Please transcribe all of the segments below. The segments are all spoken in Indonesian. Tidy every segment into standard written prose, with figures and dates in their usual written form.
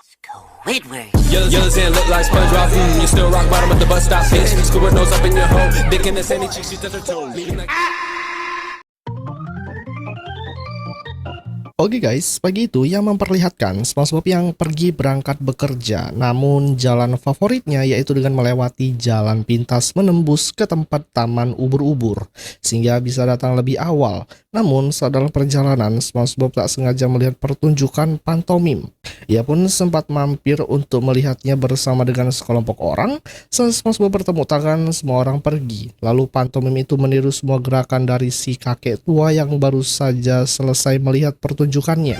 Squidward. Yellows and look like SpongeBob. You still rock bottom at the bus stop, bitch. Squidward nose up in your hole. Dick in the sandy cheek, she touch her toes. Oke guys, pagi itu yang memperlihatkan SpongeBob yang pergi berangkat bekerja, namun jalan favoritnya yaitu dengan melewati jalan pintas menembus ke tempat taman ubur-ubur, sehingga bisa datang lebih awal. Namun saat dalam perjalanan, SpongeBob tak sengaja melihat pertunjukan pantomim. Ia pun sempat mampir untuk melihatnya bersama dengan sekelompok orang. Saat SpongeBob bertemu tangan, semua orang pergi. Lalu pantomim itu meniru semua gerakan dari si kakek tua yang baru saja selesai melihat pertunjukannya.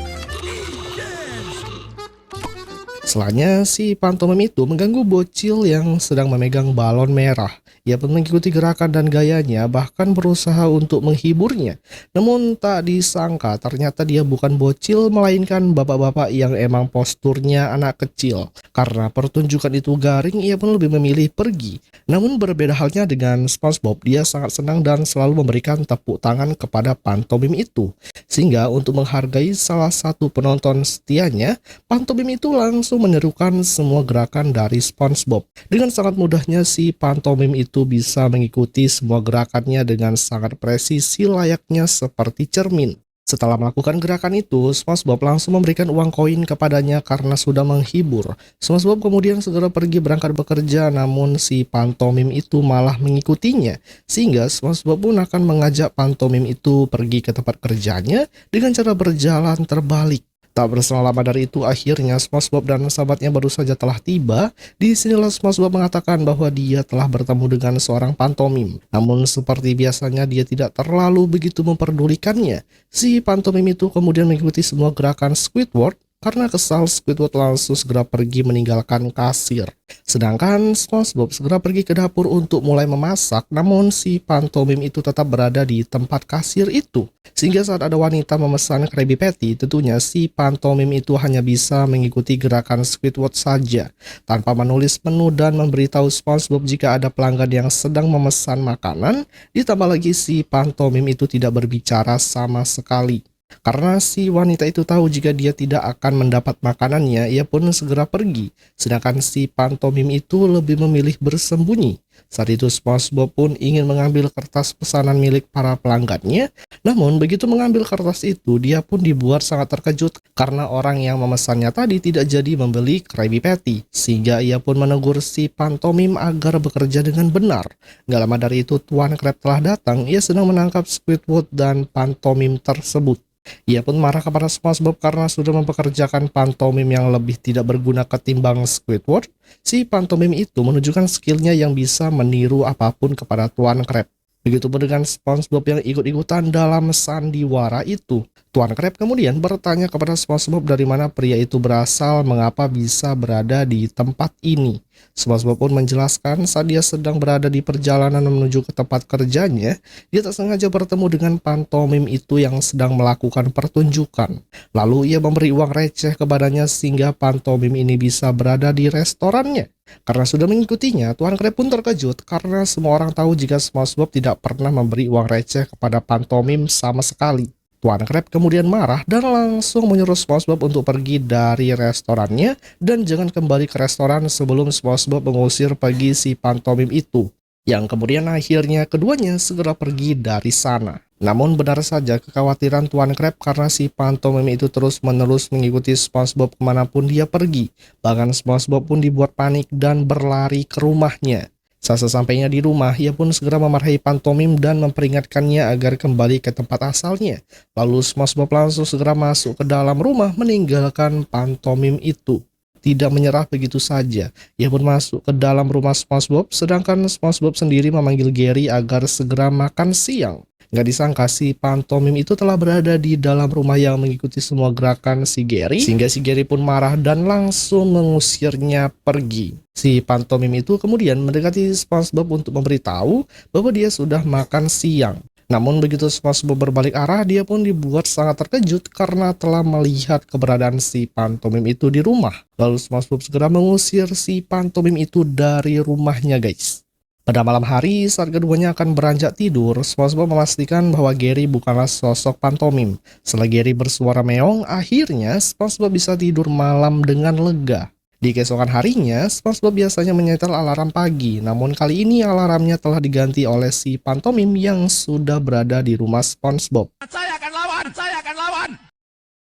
Setelahnya, si pantomim itu mengganggu bocil yang sedang memegang balon merah. Ia pun mengikuti gerakan dan gayanya, bahkan berusaha untuk menghiburnya. Namun tak disangka ternyata dia bukan bocil, melainkan bapak-bapak yang emang posturnya anak kecil. Karena pertunjukan itu garing, ia pun lebih memilih pergi. Namun berbeda halnya dengan SpongeBob, dia sangat senang dan selalu memberikan tepuk tangan kepada pantomim itu. Sehingga untuk menghargai salah satu penonton setianya, pantomim itu langsung menirukan semua gerakan dari SpongeBob. Dengan sangat mudahnya si pantomim itu bisa mengikuti semua gerakannya dengan sangat presisi layaknya seperti cermin. Setelah melakukan gerakan itu, SpongeBob langsung memberikan uang koin kepadanya karena sudah menghibur. SpongeBob kemudian segera pergi berangkat bekerja, namun si pantomim itu malah mengikutinya. Sehingga SpongeBob pun akan mengajak pantomim itu pergi ke tempat kerjanya dengan cara berjalan terbalik. Tak berselang lama dari itu, akhirnya SpongeBob dan sahabatnya baru saja telah tiba. Disinilah SpongeBob mengatakan bahwa dia telah bertemu dengan seorang pantomim. Namun seperti biasanya dia tidak terlalu begitu memperdulikannya. Si pantomim itu kemudian mengikuti semua gerakan Squidward. Karena kesal, Squidward langsung segera pergi meninggalkan kasir. Sedangkan SpongeBob segera pergi ke dapur untuk mulai memasak, namun si pantomim itu tetap berada di tempat kasir itu. Sehingga saat ada wanita memesan Krabby Patty, tentunya si pantomim itu hanya bisa mengikuti gerakan Squidward saja, tanpa menulis menu dan memberitahu SpongeBob jika ada pelanggan yang sedang memesan makanan. Ditambah lagi si pantomim itu tidak berbicara sama sekali. Karena si wanita itu tahu jika dia tidak akan mendapat makanannya, ia pun segera pergi. Sedangkan si pantomim itu lebih memilih bersembunyi. Saat itu SpongeBob pun ingin mengambil kertas pesanan milik para pelanggannya. Namun begitu mengambil kertas itu, dia pun dibuat sangat terkejut karena orang yang memesannya tadi tidak jadi membeli Krabby Patty. Sehingga ia pun menegur si pantomim agar bekerja dengan benar. Gak lama dari itu Tuan Crab telah datang. Ia sedang menangkap Squidward dan pantomim tersebut. Ia pun marah kepada SpongeBob karena sudah mempekerjakan pantomim yang lebih tidak berguna ketimbang Squidward. Si pantomim itu menunjukkan skillnya yang bisa meniru apapun kepada Tuan Crab. Begitupun dengan SpongeBob yang ikut-ikutan dalam sandiwara itu. Tuan Crab kemudian bertanya kepada SpongeBob dari mana pria itu berasal, mengapa bisa berada di tempat ini. SpongeBob pun menjelaskan saat dia sedang berada di perjalanan menuju ke tempat kerjanya, dia tak sengaja bertemu dengan pantomim itu yang sedang melakukan pertunjukan. Lalu ia memberi uang receh kepadanya sehingga pantomim ini bisa berada di restorannya. Karena sudah mengikutinya, Tuan Crab pun terkejut karena semua orang tahu jika SpongeBob tidak pernah memberi uang receh kepada pantomim sama sekali. Tuan Crab kemudian marah dan langsung menyuruh SpongeBob untuk pergi dari restorannya dan jangan kembali ke restoran sebelum SpongeBob mengusir pergi si pantomim itu. Yang kemudian akhirnya keduanya segera pergi dari sana. Namun benar saja kekhawatiran Tuan Crab karena si pantomim itu terus-menerus mengikuti SpongeBob kemanapun dia pergi. Bahkan SpongeBob pun dibuat panik dan berlari ke rumahnya. Saat sesampainya di rumah, ia pun segera memarahi pantomim dan memperingatkannya agar kembali ke tempat asalnya. Lalu SpongeBob langsung segera masuk ke dalam rumah meninggalkan pantomim itu. Tidak menyerah begitu saja, ia pun masuk ke dalam rumah SpongeBob, sedangkan SpongeBob sendiri memanggil Gary agar segera makan siang. Gak disangka si pantomim itu telah berada di dalam rumah yang mengikuti semua gerakan si Gary, sehingga si Gary pun marah dan langsung mengusirnya pergi. Si pantomim itu kemudian mendekati SpongeBob untuk memberitahu bahwa dia sudah makan siang. Namun begitu SpongeBob berbalik arah, dia pun dibuat sangat terkejut karena telah melihat keberadaan si pantomim itu di rumah. Lalu SpongeBob segera mengusir si pantomim itu dari rumahnya guys. Pada malam hari, saat keduanya akan beranjak tidur, SpongeBob memastikan bahwa Gary bukanlah sosok pantomim. Setelah Gary bersuara meong, akhirnya SpongeBob bisa tidur malam dengan lega. Di keesokan harinya, SpongeBob biasanya menyetel alarm pagi, namun kali ini alarmnya telah diganti oleh si pantomim yang sudah berada di rumah SpongeBob. Saya akan lawan! Saya akan lawan!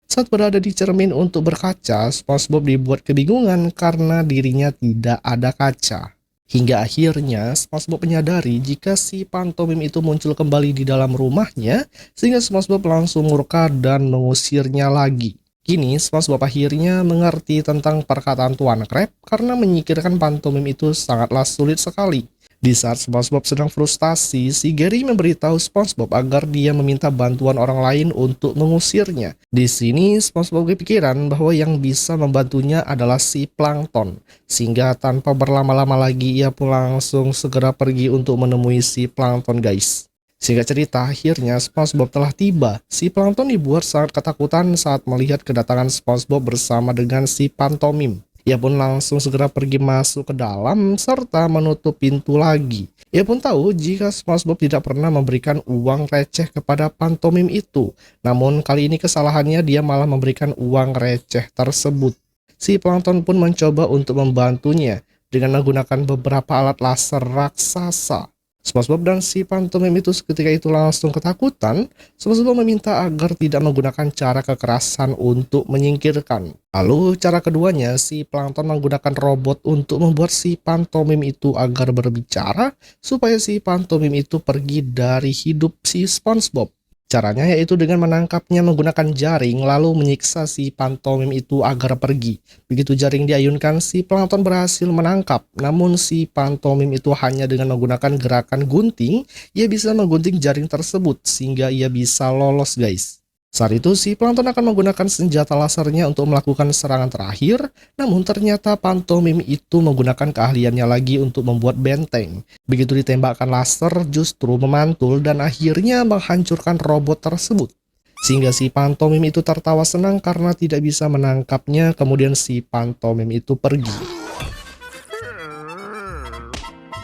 Saat berada di cermin untuk berkaca, SpongeBob dibuat kebingungan karena dirinya tidak ada kaca. Hingga akhirnya SpongeBob menyadari jika si pantomim itu muncul kembali di dalam rumahnya, sehingga SpongeBob langsung murka dan mengusirnya lagi. Kini SpongeBob akhirnya mengerti tentang perkataan Tuan Crab karena menyingkirkan pantomim itu sangatlah sulit sekali. Di saat SpongeBob sedang frustasi, si Gary memberitahu SpongeBob agar dia meminta bantuan orang lain untuk mengusirnya. Di sini SpongeBob kepikiran bahwa yang bisa membantunya adalah si Plankton, sehingga tanpa berlama-lama lagi ia pun langsung segera pergi untuk menemui si Plankton, guys. Singkat cerita, akhirnya SpongeBob telah tiba. Si Plankton dibuat sangat ketakutan saat melihat kedatangan SpongeBob bersama dengan si pantomim. Ia pun langsung segera pergi masuk ke dalam serta menutup pintu lagi. Ia pun tahu jika SpongeBob tidak pernah memberikan uang receh kepada pantomim itu. Namun kali ini kesalahannya dia malah memberikan uang receh tersebut. Si Plankton pun mencoba untuk membantunya dengan menggunakan beberapa alat laser raksasa. SpongeBob dan si pantomim itu seketika itu langsung ketakutan. SpongeBob meminta agar tidak menggunakan cara kekerasan untuk menyingkirkan. Lalu cara keduanya, si Plankton menggunakan robot untuk membuat si pantomim itu agar berbicara supaya si pantomim itu pergi dari hidup si SpongeBob. Caranya yaitu dengan menangkapnya menggunakan jaring lalu menyiksa si pantomim itu agar pergi. Begitu jaring diayunkan, si Plankton berhasil menangkap. Namun si pantomim itu hanya dengan menggunakan gerakan gunting, ia bisa menggunting jaring tersebut sehingga ia bisa lolos, guys. Saat itu si Plankton akan menggunakan senjata lasernya untuk melakukan serangan terakhir, namun ternyata pantomim itu menggunakan keahliannya lagi untuk membuat benteng. Begitu ditembakkan laser justru memantul dan akhirnya menghancurkan robot tersebut. Sehingga si pantomim itu tertawa senang karena tidak bisa menangkapnya, kemudian si pantomim itu pergi.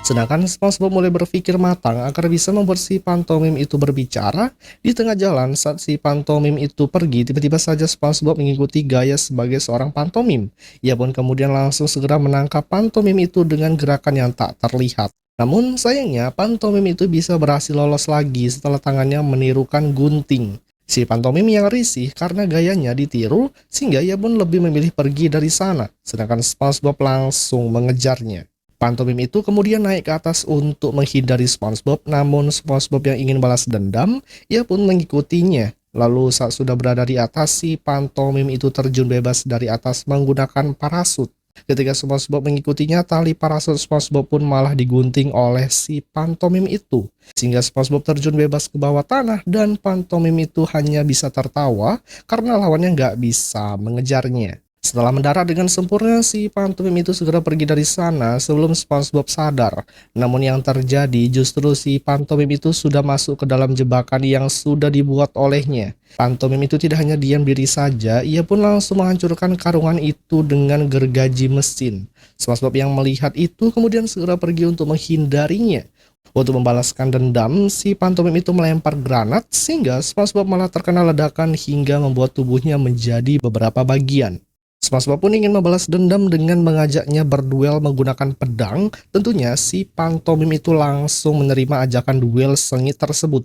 Sedangkan SpongeBob mulai berpikir matang agar bisa membuat si pantomim itu berbicara. Di tengah jalan saat si pantomim itu pergi, tiba-tiba saja SpongeBob mengikuti gaya sebagai seorang pantomim. Ia pun kemudian langsung segera menangkap pantomim itu dengan gerakan yang tak terlihat. Namun sayangnya pantomim itu bisa berhasil lolos lagi setelah tangannya menirukan gunting. Si pantomim yang risih karena gayanya ditiru sehingga ia pun lebih memilih pergi dari sana. Sedangkan SpongeBob langsung mengejarnya. Pantomim itu kemudian naik ke atas untuk menghindari SpongeBob, namun SpongeBob yang ingin balas dendam, ia pun mengikutinya. Lalu saat sudah berada di atas, si pantomim itu terjun bebas dari atas menggunakan parasut. Ketika SpongeBob mengikutinya, tali parasut SpongeBob pun malah digunting oleh si pantomim itu. Sehingga SpongeBob terjun bebas ke bawah tanah dan pantomim itu hanya bisa tertawa karena lawannya nggak bisa mengejarnya. Setelah mendarat dengan sempurna, si pantomim itu segera pergi dari sana sebelum SpongeBob sadar. Namun yang terjadi justru si pantomim itu sudah masuk ke dalam jebakan yang sudah dibuat olehnya. Pantomim itu tidak hanya diam diri saja, ia pun langsung menghancurkan karungan itu dengan gergaji mesin. SpongeBob yang melihat itu kemudian segera pergi untuk menghindarinya. Untuk membalaskan dendam, si pantomim itu melempar granat sehingga SpongeBob malah terkena ledakan hingga membuat tubuhnya menjadi beberapa bagian. SpongeBob pun ingin membalas dendam dengan mengajaknya berduel menggunakan pedang. Tentunya si pantomim itu langsung menerima ajakan duel sengit tersebut.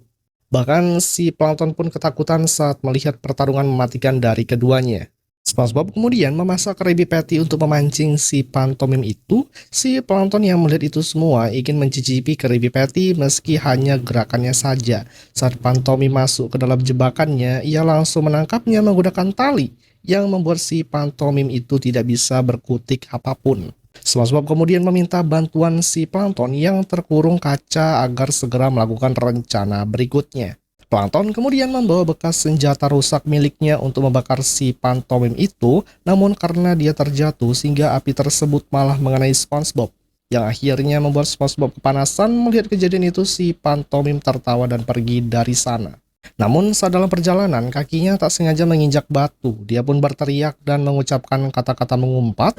Bahkan si Plankton pun ketakutan saat melihat pertarungan mematikan dari keduanya. SpongeBob kemudian memasak Krabby Patty untuk memancing si pantomim itu. Si Plankton yang melihat itu semua ingin mencicipi Krabby Patty meski hanya gerakannya saja. Saat pantomim masuk ke dalam jebakannya, ia langsung menangkapnya menggunakan tali yang membuat si pantomim itu tidak bisa berkutik apapun. SpongeBob kemudian meminta bantuan si Plankton yang terkurung kaca agar segera melakukan rencana berikutnya. Plankton kemudian membawa bekas senjata rusak miliknya untuk membakar si pantomim itu, namun karena dia terjatuh sehingga api tersebut malah mengenai SpongeBob. Yang akhirnya membuat SpongeBob kepanasan. Melihat kejadian itu, si pantomim tertawa dan pergi dari sana. Namun saat dalam perjalanan, kakinya tak sengaja menginjak batu. Dia pun berteriak dan mengucapkan kata-kata mengumpat.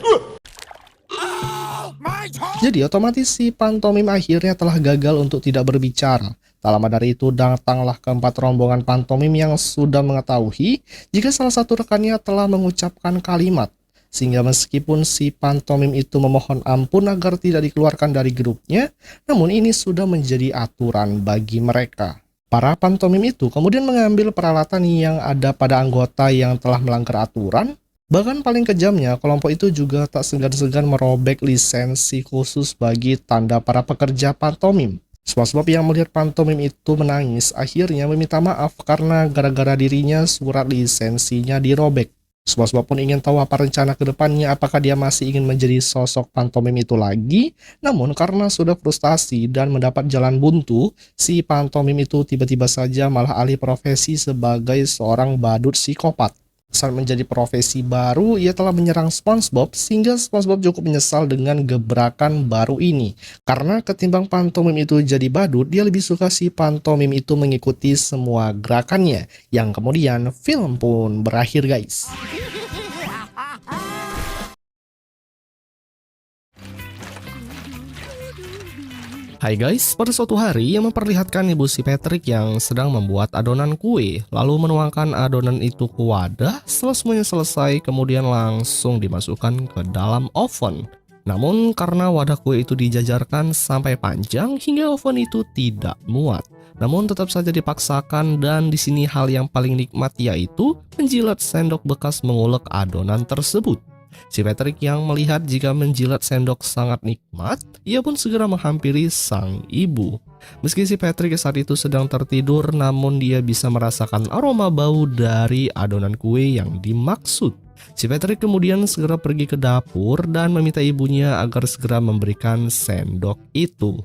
Jadi otomatis si pantomim akhirnya telah gagal untuk tidak berbicara. Tak lama dari itu datanglah keempat rombongan pantomim yang sudah mengetahui jika salah satu rekannya telah mengucapkan kalimat. Sehingga meskipun si pantomim itu memohon ampun agar tidak dikeluarkan dari grupnya, namun ini sudah menjadi aturan bagi mereka. Para pantomim itu kemudian mengambil peralatan yang ada pada anggota yang telah melanggar aturan. Bahkan paling kejamnya, kelompok itu juga tak segan-segan merobek lisensi khusus bagi tanda para pekerja pantomim. SpongeBob yang melihat pantomim itu menangis akhirnya meminta maaf karena gara-gara dirinya surat lisensinya dirobek. SpongeBob pun ingin tahu apa rencana ke depannya, apakah dia masih ingin menjadi sosok pantomim itu lagi. Namun karena sudah frustasi dan mendapat jalan buntu, si pantomim itu tiba-tiba saja malah alih profesi sebagai seorang badut psikopat. Saat menjadi profesi baru, ia telah menyerang SpongeBob sehingga SpongeBob cukup menyesal dengan gebrakan baru ini. Karena ketimbang pantomim itu jadi badut, dia lebih suka si pantomim itu mengikuti semua gerakannya. Yang kemudian film pun berakhir, guys. Hai guys, pada suatu hari yang memperlihatkan ibu si Patrick yang sedang membuat adonan kue, lalu menuangkan adonan itu ke wadah. Setelah semuanya selesai, kemudian langsung dimasukkan ke dalam oven. Namun karena wadah kue itu dijajarkan sampai panjang hingga oven itu tidak muat. Namun tetap saja dipaksakan, dan di sini hal yang paling nikmat yaitu menjilat sendok bekas mengulek adonan tersebut. Si Patrick yang melihat jika menjilat sendok sangat nikmat, ia pun segera menghampiri sang ibu. Meski si Patrick saat itu sedang tertidur, namun dia bisa merasakan aroma bau dari adonan kue yang dimaksud. Si Patrick kemudian segera pergi ke dapur dan meminta ibunya agar segera memberikan sendok itu.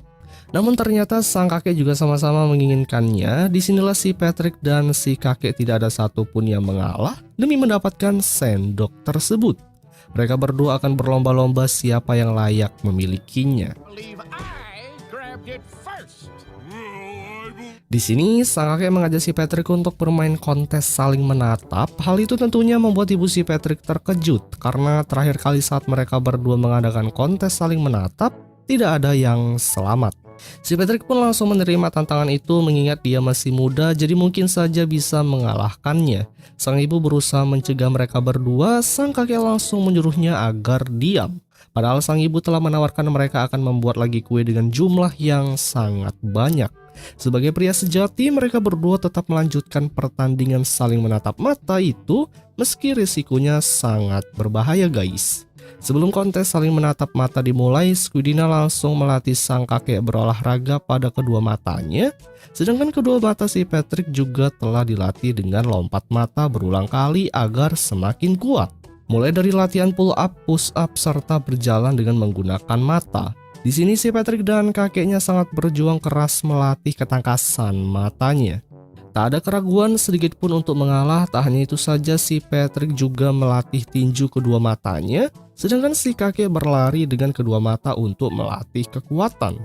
Namun ternyata sang kakek juga sama-sama menginginkannya. Disinilah si Patrick dan si kakek tidak ada satupun yang mengalah demi mendapatkan sendok tersebut. Mereka berdua akan berlomba-lomba siapa yang layak memilikinya. Di sini sang kakek mengajak si Patrick untuk bermain kontes saling menatap. Hal itu tentunya membuat ibu si Patrick terkejut karena terakhir kali saat mereka berdua mengadakan kontes saling menatap, tidak ada yang selamat. Si Patrick pun langsung menerima tantangan itu mengingat dia masih muda, jadi mungkin saja bisa mengalahkannya. Sang ibu berusaha mencegah mereka berdua, sang kakek langsung menyuruhnya agar diam. Padahal sang ibu telah menawarkan mereka akan membuat lagi kue dengan jumlah yang sangat banyak. Sebagai pria sejati, mereka berdua tetap melanjutkan pertandingan saling menatap mata itu meski risikonya sangat berbahaya, guys. Sebelum kontes saling menatap mata dimulai, Squidina langsung melatih sang kakek berolahraga pada kedua matanya. Sedangkan kedua mata si Patrick juga telah dilatih dengan lompat mata berulang kali agar semakin kuat. Mulai dari latihan pull up, push up, serta berjalan dengan menggunakan mata. Di sini si Patrick dan kakeknya sangat berjuang keras melatih ketangkasan matanya. Tak ada keraguan sedikit pun untuk mengalah. Tak hanya itu saja, si Patrick juga melatih tinju kedua matanya, sedangkan si kakek berlari dengan kedua mata untuk melatih kekuatan.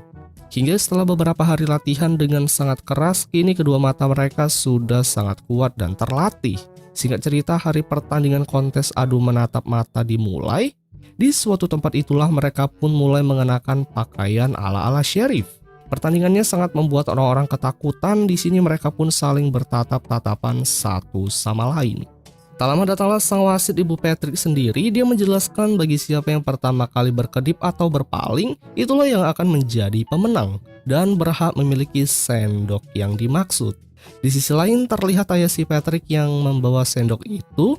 Hingga setelah beberapa hari latihan dengan sangat keras, kini kedua mata mereka sudah sangat kuat dan terlatih. Singkat cerita, hari pertandingan kontes adu menatap mata dimulai. Di suatu tempat itulah mereka pun mulai mengenakan pakaian ala-ala sheriff. Pertandingannya sangat membuat orang-orang ketakutan. Di sini mereka pun saling bertatap-tatapan satu sama lain. Tak lama datanglah sang wasit ibu Patrick sendiri. Dia menjelaskan bagi siapa yang pertama kali berkedip atau berpaling, itulah yang akan menjadi pemenang dan berhak memiliki sendok yang dimaksud. Di sisi lain terlihat ayah si Patrick yang membawa sendok itu.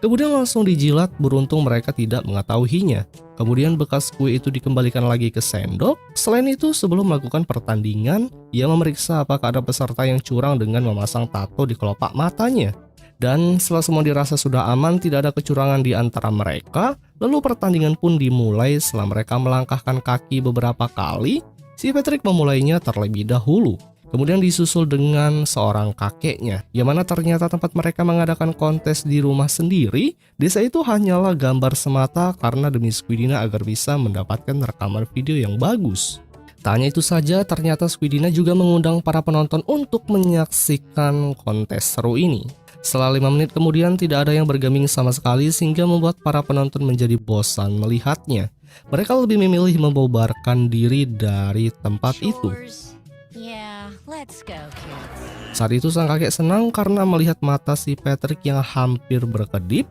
Kemudian langsung dijilat, beruntung mereka tidak mengetahuinya. Kemudian bekas kue itu dikembalikan lagi ke sendok. Selain itu, sebelum melakukan pertandingan, ia memeriksa apakah ada peserta yang curang dengan memasang tato di kelopak matanya. Dan setelah semua dirasa sudah aman, tidak ada kecurangan di antara mereka, lalu pertandingan pun dimulai. Setelah mereka melangkahkan kaki beberapa kali, si Patrick memulainya terlebih dahulu. Kemudian disusul dengan seorang kakeknya, yang mana ternyata tempat mereka mengadakan kontes di rumah sendiri. Desa itu hanyalah gambar semata karena demi Squidina agar bisa mendapatkan rekaman video yang bagus. Tak hanya itu saja, ternyata Squidina juga mengundang para penonton untuk menyaksikan kontes seru ini. Setelah 5 menit kemudian tidak ada yang bergeming sama sekali sehingga membuat para penonton menjadi bosan melihatnya. mereka lebih memilih membubarkan diri dari tempat itu. Yeah, let's go, kids. Saat itu sang kakek senang karena melihat mata si Patrick yang hampir berkedip.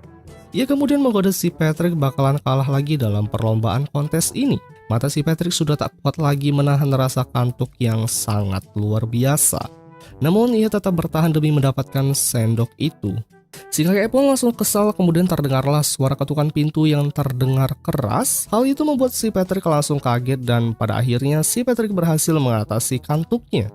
Ia kemudian menggoda si Patrick bakalan kalah lagi dalam perlombaan kontes ini. Mata si Patrick sudah tak kuat lagi menahan rasa kantuk yang sangat luar biasa. Namun ia tetap bertahan demi mendapatkan sendok itu. Si kakek pun langsung kesal, kemudian terdengarlah suara ketukan pintu yang terdengar keras. Hal itu membuat si Patrick langsung kaget dan pada akhirnya si Patrick berhasil mengatasi kantuknya.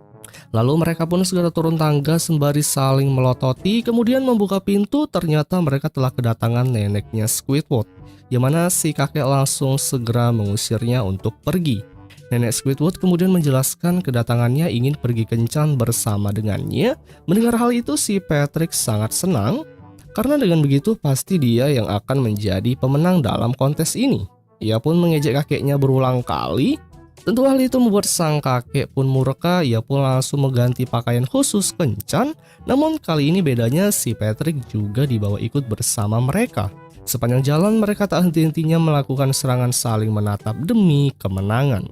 Lalu mereka pun segera turun tangga sembari saling melototi, kemudian membuka pintu. Ternyata mereka telah kedatangan neneknya Squidward, yang mana si kakek langsung segera mengusirnya untuk pergi. Nenek Squidward kemudian menjelaskan kedatangannya ingin pergi kencan bersama dengannya. Mendengar hal itu si Patrick sangat senang, karena dengan begitu pasti dia yang akan menjadi pemenang dalam kontes ini. Ia pun mengejek kakeknya berulang kali. Tentu hal itu membuat sang kakek pun murka. Ia pun langsung mengganti pakaian khusus kencan. Namun kali ini bedanya si Patrick juga dibawa ikut bersama mereka. Sepanjang jalan mereka tak henti-hentinya melakukan serangan saling menatap demi kemenangan.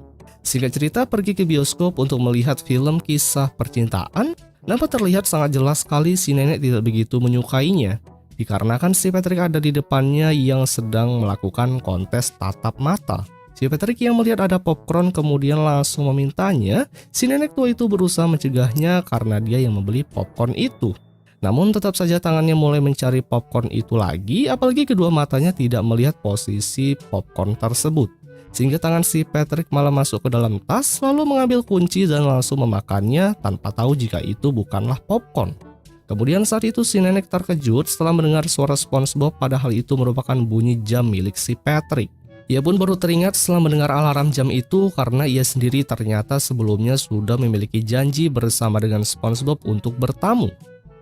Singkat cerita, pergi ke bioskop untuk melihat film kisah percintaan. Nampak terlihat sangat jelas sekali si nenek tidak begitu menyukainya, dikarenakan si Patrick ada di depannya yang sedang melakukan kontes tatap mata. Si Patrick yang melihat ada popcorn kemudian langsung memintanya. Si nenek tua itu berusaha mencegahnya karena dia yang membeli popcorn itu. Namun tetap saja tangannya mulai mencari popcorn itu lagi, apalagi kedua matanya tidak melihat posisi popcorn tersebut. Sehingga tangan si Patrick malah masuk ke dalam tas, lalu mengambil kunci dan langsung memakannya tanpa tahu jika itu bukanlah popcorn. Kemudian saat itu si nenek terkejut setelah mendengar suara SpongeBob, padahal itu merupakan bunyi jam milik si Patrick. Ia pun baru teringat setelah mendengar alarm jam itu karena ia sendiri ternyata sebelumnya sudah memiliki janji bersama dengan SpongeBob untuk bertamu.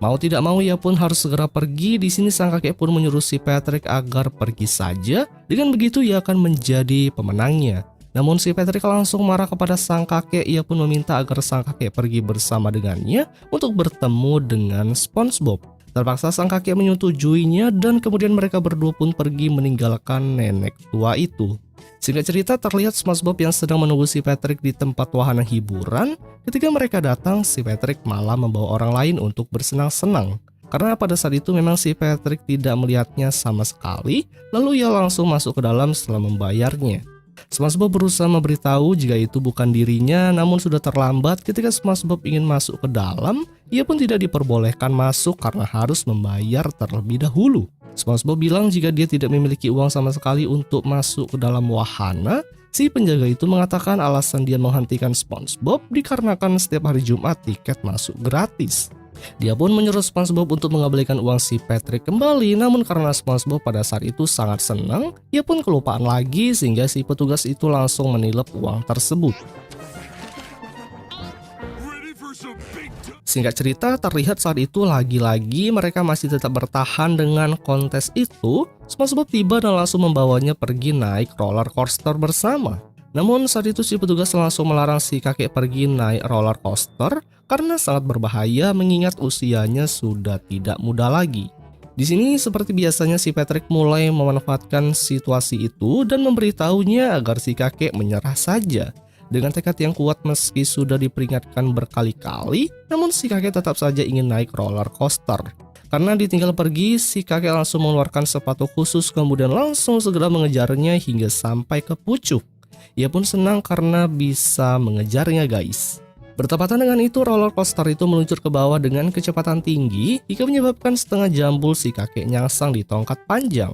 Mau tidak mau ia pun harus segera pergi. Di sini sang kakek pun menyuruh si Patrick agar pergi saja. Dengan begitu ia akan menjadi pemenangnya. Namun si Patrick langsung marah kepada sang kakek. Ia pun meminta agar sang kakek pergi bersama dengannya untuk bertemu dengan SpongeBob. Terpaksa sang kakek menyetujuinya dan kemudian mereka berdua pun pergi meninggalkan nenek tua itu. Singkat cerita, terlihat SpongeBob yang sedang menunggu si Patrick di tempat wahana hiburan. Ketika mereka datang, si Patrick malah membawa orang lain untuk bersenang-senang. Karena pada saat itu memang si Patrick tidak melihatnya sama sekali, lalu ia langsung masuk ke dalam setelah membayarnya. SpongeBob berusaha memberitahu jika itu bukan dirinya, namun sudah terlambat. Ketika SpongeBob ingin masuk ke dalam, ia pun tidak diperbolehkan masuk karena harus membayar terlebih dahulu. SpongeBob bilang jika dia tidak memiliki uang sama sekali untuk masuk ke dalam wahana. Si penjaga itu mengatakan alasan dia menghentikan SpongeBob dikarenakan setiap hari Jumat tiket masuk gratis. Dia pun menyuruh SpongeBob untuk mengembalikan uang si Patrick kembali, namun karena SpongeBob pada saat itu sangat senang, ia pun kelupaan lagi sehingga si petugas itu langsung menilep uang tersebut. Singkat cerita, terlihat saat itu lagi-lagi mereka masih tetap bertahan dengan kontes itu. SpongeBob tiba dan langsung membawanya pergi naik roller coaster bersama. Namun saat itu si petugas langsung melarang si kakek pergi naik roller coaster karena sangat berbahaya mengingat usianya sudah tidak muda lagi. Di sini seperti biasanya si Patrick mulai memanfaatkan situasi itu dan memberitahunya agar si kakek menyerah saja. Dengan tekad yang kuat meski sudah diperingatkan berkali-kali, namun si kakek tetap saja ingin naik roller coaster. Karena ditinggal pergi, si kakek langsung mengeluarkan sepatu khusus kemudian langsung segera mengejarnya hingga sampai ke pucuk. Ia pun senang karena bisa mengejarnya, guys. Bertepatan dengan itu, roller coaster itu meluncur ke bawah dengan kecepatan tinggi hingga menyebabkan setengah jambul si kakek nyangsang di tongkat panjang.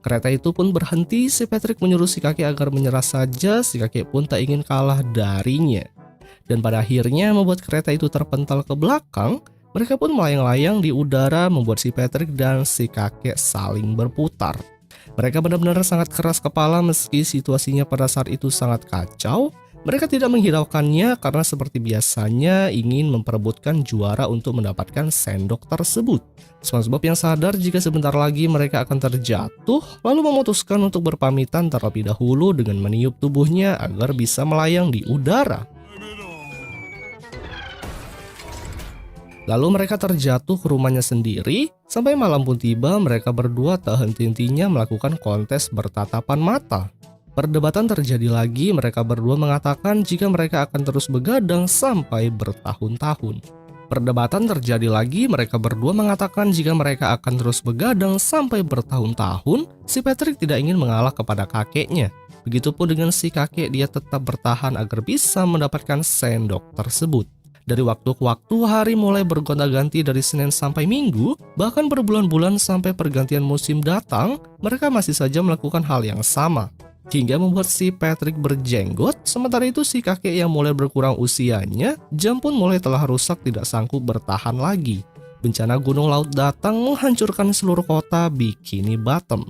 Kereta itu pun berhenti. Si Patrick menyuruh si kakek agar menyerah saja. Si kakek pun tak ingin kalah darinya. Dan pada akhirnya membuat kereta itu terpental ke belakang. Mereka pun melayang-layang di udara membuat si Patrick dan si kakek saling berputar. Mereka benar-benar sangat keras kepala meski situasinya pada saat itu sangat kacau. Mereka tidak menghiraukannya karena seperti biasanya ingin memperebutkan juara untuk mendapatkan sendok tersebut. SpongeBob yang sadar jika sebentar lagi mereka akan terjatuh, lalu memutuskan untuk berpamitan terlebih dahulu dengan meniup tubuhnya agar bisa melayang di udara. Lalu mereka terjatuh ke rumahnya sendiri. Sampai malam pun tiba, mereka berdua tak henti-hentinya melakukan kontes bertatapan mata. Perdebatan terjadi lagi, mereka berdua mengatakan jika mereka akan terus begadang sampai bertahun-tahun. Perdebatan terjadi lagi, mereka berdua mengatakan jika mereka akan terus begadang sampai bertahun-tahun. Si Patrick tidak ingin mengalah kepada kakeknya. Begitupun dengan si kakek, dia tetap bertahan agar bisa mendapatkan sendok tersebut. Dari waktu ke waktu, hari mulai bergonta-ganti dari Senin sampai Minggu, bahkan berbulan-bulan sampai pergantian musim datang, mereka masih saja melakukan hal yang sama. Hingga membuat si Patrick berjenggot, sementara itu si kakek yang mulai berkurang usianya, jam pun mulai telah rusak tidak sanggup bertahan lagi. Bencana gunung laut datang menghancurkan seluruh kota Bikini Bottom.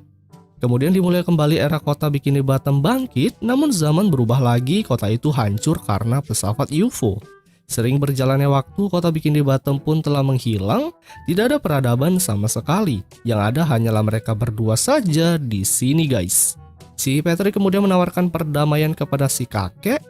Kemudian dimulai kembali era kota Bikini Bottom bangkit, namun zaman berubah lagi, kota itu hancur karena pesawat UFO. Sering berjalannya waktu, kota Bikini Bottom pun telah menghilang, tidak ada peradaban sama sekali. Yang ada hanyalah mereka berdua saja di sini guys. Si Patrick kemudian menawarkan perdamaian kepada si kakek,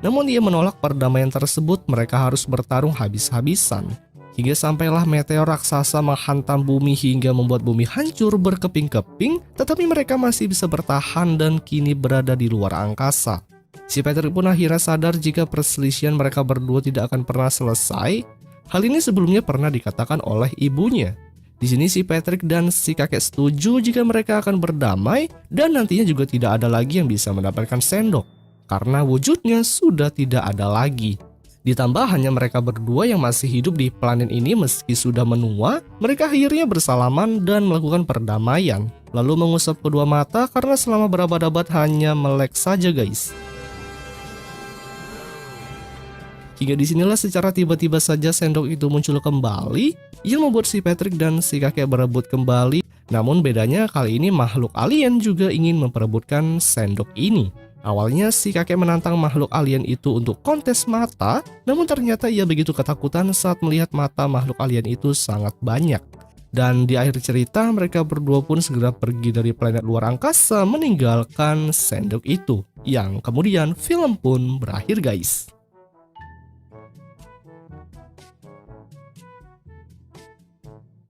namun ia menolak perdamaian tersebut, mereka harus bertarung habis-habisan. Hingga sampailah meteor raksasa menghantam bumi hingga membuat bumi hancur berkeping-keping, tetapi mereka masih bisa bertahan dan kini berada di luar angkasa. Si Patrick pun akhirnya sadar jika perselisihan mereka berdua tidak akan pernah selesai. Hal ini sebelumnya pernah dikatakan oleh ibunya. Di sini si Patrick dan si kakek setuju jika mereka akan berdamai dan nantinya juga tidak ada lagi yang bisa mendapatkan sendok karena wujudnya sudah tidak ada lagi. Ditambah hanya mereka berdua yang masih hidup di planet ini meski sudah menua, mereka akhirnya bersalaman dan melakukan perdamaian, lalu mengusap kedua mata karena selama berabad-abad hanya melek saja guys. Hingga disinilah secara tiba-tiba saja sendok itu muncul kembali yang membuat si Patrick dan si kakek berebut kembali. Namun bedanya kali ini makhluk alien juga ingin memperebutkan sendok ini. Awalnya si kakek menantang makhluk alien itu untuk kontes mata, namun ternyata ia begitu ketakutan saat melihat mata makhluk alien itu sangat banyak. Dan di akhir cerita mereka berdua pun segera pergi dari planet luar angkasa meninggalkan sendok itu. Yang kemudian film pun berakhir guys.